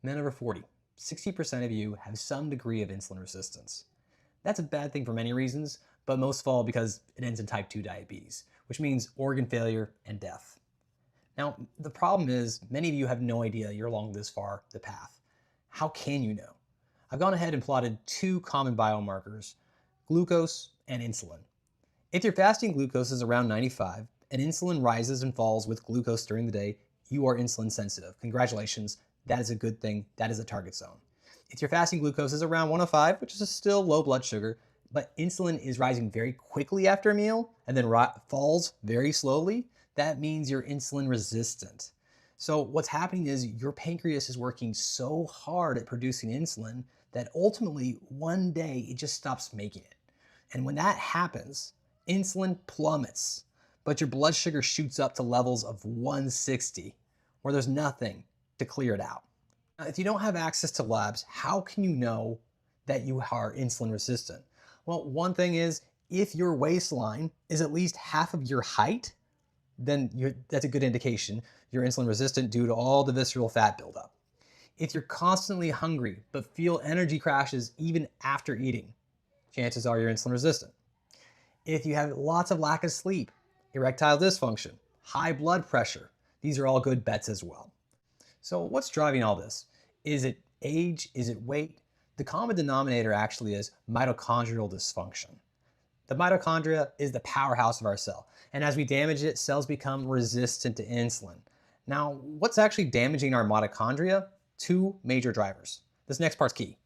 Men over 40, 60% of you have some degree of insulin resistance. That's a bad thing for many reasons, but most of all because it ends in type 2 diabetes, which means organ failure and death. Now, the problem is many of you have no idea you're along this far the path. How can you know? I've gone ahead and plotted two common biomarkers, glucose and insulin. If your fasting glucose is around 95 and insulin rises and falls with glucose during the day, you are insulin sensitive. Congratulations, that is a good thing. That is a target zone. If your fasting glucose is around 105, which is still low blood sugar, but insulin is rising very quickly after a meal and then falls very slowly, that means you're insulin resistant. So what's happening is your pancreas is working so hard at producing insulin that ultimately one day it just stops making it. And when that happens, insulin plummets, but your blood sugar shoots up to levels of 160, where there's nothing to clear it out. Now, if you don't have access to labs, how can you know that you are insulin resistant? Well, one thing is, if your waistline is at least half of your height, then that's a good indication you're insulin resistant due to all the visceral fat buildup. If you're constantly hungry but feel energy crashes even after eating, chances are you're insulin resistant. If you have lots of lack of sleep, erectile dysfunction, high blood pressure, these are all good bets as well. So what's driving all this? Is it age? Is it weight? The common denominator actually is mitochondrial dysfunction. The mitochondria is the powerhouse of our cell, and as we damage it, cells become resistant to insulin. Now, what's actually damaging our mitochondria? Two major drivers. This next part's key.